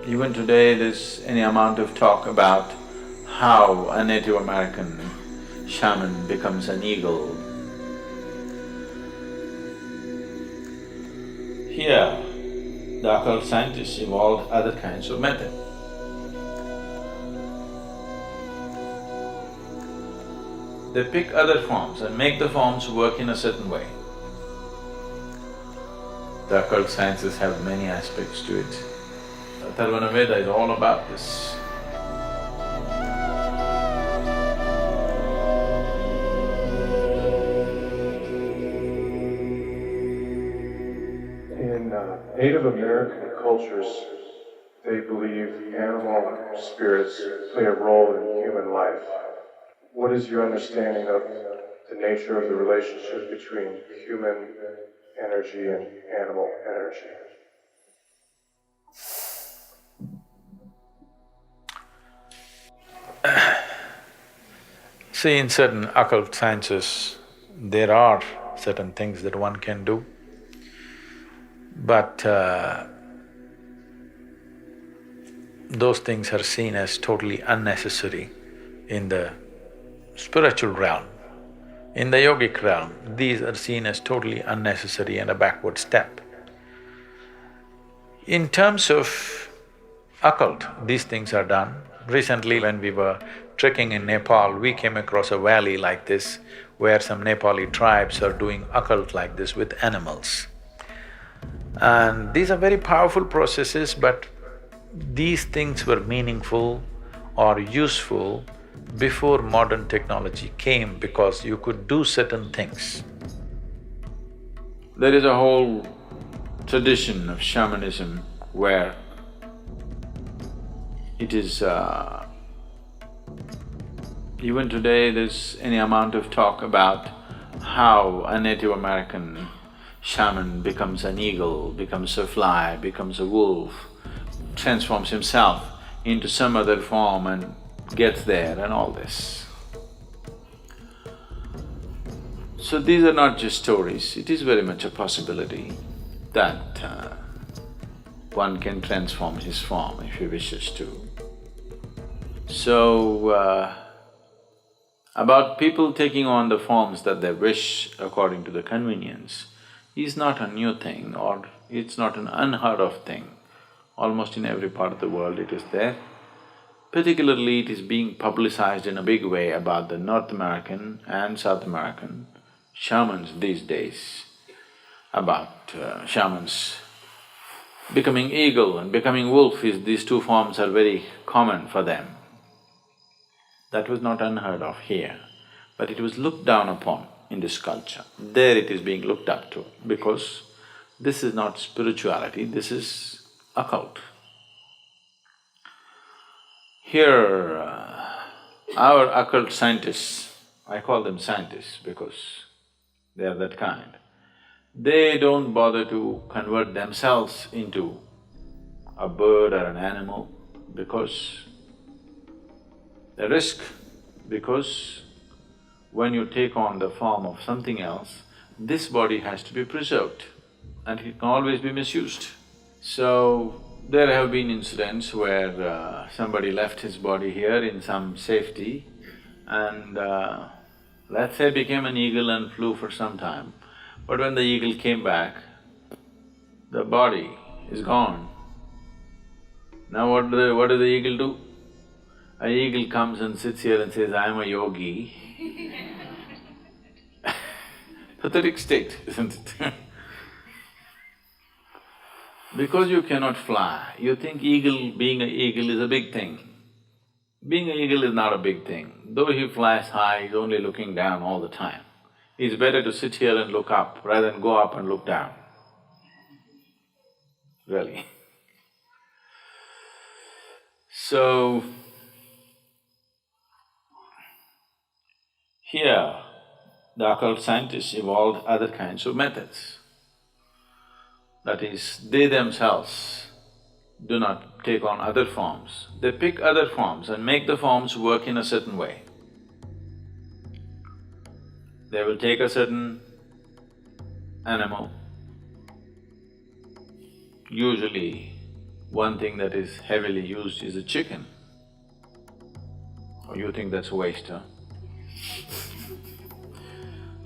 Even today there's any amount of talk about how a Native American shaman becomes an eagle. Here, the occult scientists evolved other kinds of method. They pick other forms and make the forms work in a certain way. The occult sciences have many aspects to it. Atharvana Veda is all about this. In Native American cultures, they believe animal spirits play a role in human life. What is your understanding of the nature of the relationship between human energy and animal energy? See, in certain occult sciences, there are certain things that one can do, but those things are seen as totally unnecessary in the spiritual realm. In the yogic realm, these are seen as totally unnecessary and a backward step. In terms of occult, these things are done. Recently, when we were trekking in Nepal, we came across a valley like this where some Nepali tribes are doing occult like this with animals. And these are very powerful processes, but these things were meaningful or useful before modern technology came because you could do certain things. There is a whole tradition of shamanism where it is… even today there's any amount of talk about how a Native American shaman becomes an eagle, becomes a fly, becomes a wolf, transforms himself into some other form and gets there and all this. So these are not just stories, it is very much a possibility that one can transform his form if he wishes to. So, about people taking on the forms that they wish according to the convenience is not a new thing or it's not an unheard of thing. Almost in every part of the world it is there. Particularly it is being publicized in a big way about the North American and South American shamans these days, about shamans becoming eagle and becoming wolf these two forms are very common for them. That was not unheard of here, but it was looked down upon in this culture. There it is being looked up to because this is not spirituality, this is occult. Here, our occult scientists, I call them scientists because they are that kind, they don't bother to convert themselves into a bird or an animal because the risk, because when you take on the form of something else, this body has to be preserved and it can always be misused. So, there have been incidents where somebody left his body here in some safety and let's say became an eagle and flew for some time, but when the eagle came back, the body is gone. Now what does the eagle do? An eagle comes and sits here and says, I'm a yogi. Pathetic state, isn't it? Because you cannot fly, you think being an eagle is a big thing. Being an eagle is not a big thing. Though he flies high, he's only looking down all the time. It's better to sit here and look up rather than go up and look down. Really. So, here, the occult scientists evolved other kinds of methods. That is, they themselves do not take on other forms, they pick other forms and make the forms work in a certain way. They will take a certain animal, usually One thing that is heavily used is a chicken. Oh, you think that's a waste, huh?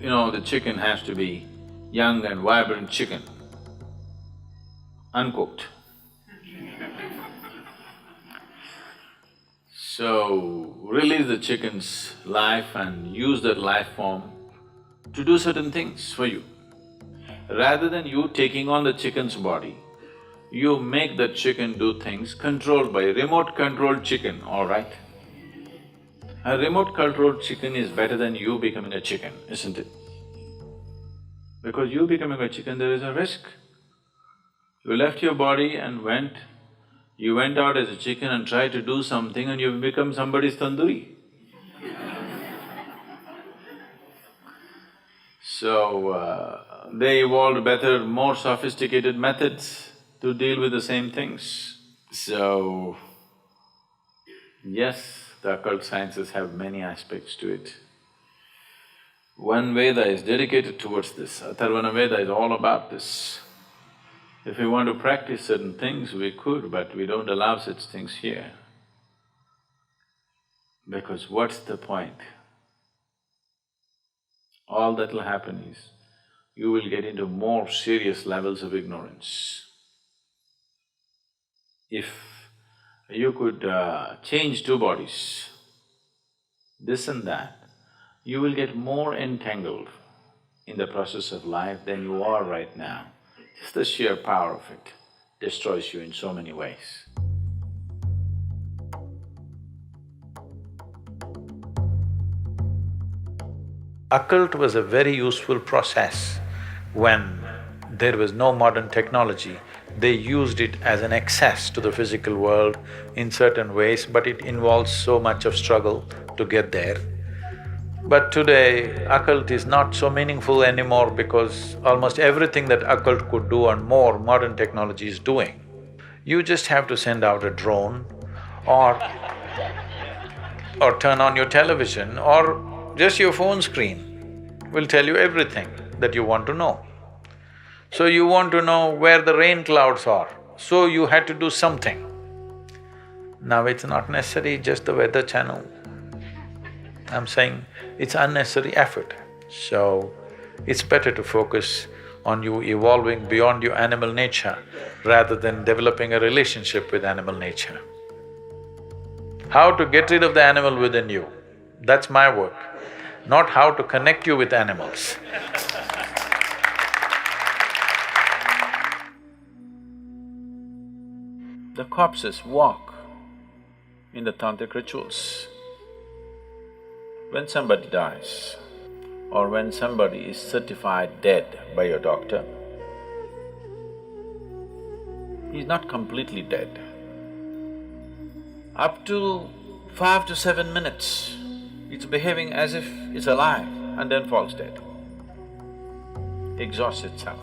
You know, the chicken has to be young and vibrant chicken, uncooked. So, release the chicken's life and use that life form to do certain things for you. Rather than you taking on the chicken's body, you make that chicken do things controlled by a remote-controlled chicken, all right? A remote-controlled chicken is better than you becoming a chicken, isn't it? Because you becoming a chicken, there is a risk. You left your body and you went out as a chicken and tried to do something and you've become somebody's tandoori. So, they evolved better, more sophisticated methods to deal with the same things. So, yes, the occult sciences have many aspects to it. One Veda is dedicated towards this, Atharvana Veda is all about this. If we want to practice certain things, we could, but we don't allow such things here. Because what's the point? All that will happen is, you will get into more serious levels of ignorance. If you could change two bodies, this and that, you will get more entangled in the process of life than you are right now. Just the sheer power of it destroys you in so many ways. Occult was a very useful process when there was no modern technology. They used it as an access to the physical world in certain ways, but it involves so much of struggle to get there. But today, occult is not so meaningful anymore because almost everything that occult could do and more, modern technology is doing. You just have to send out a drone or turn on your television or just your phone screen will tell you everything that you want to know. So you want to know where the rain clouds are, so you had to do something. Now it's not necessary just the weather channel. I'm saying it's unnecessary effort. So it's better to focus on you evolving beyond your animal nature rather than developing a relationship with animal nature. How to get rid of the animal within you, that's my work, not how to connect you with animals. The corpses walk in the tantric rituals. When somebody dies or when somebody is certified dead by your doctor, he's not completely dead. Up to 5 to 7 minutes, it's behaving as if it's alive and then falls dead, exhausts itself.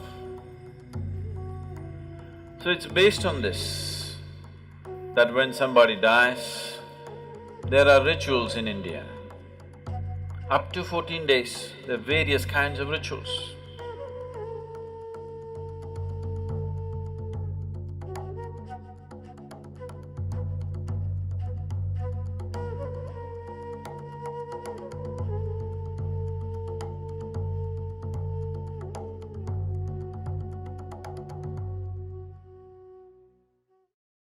So it's based on this, that when somebody dies, there are rituals in India. Up to 14 days, there are various kinds of rituals.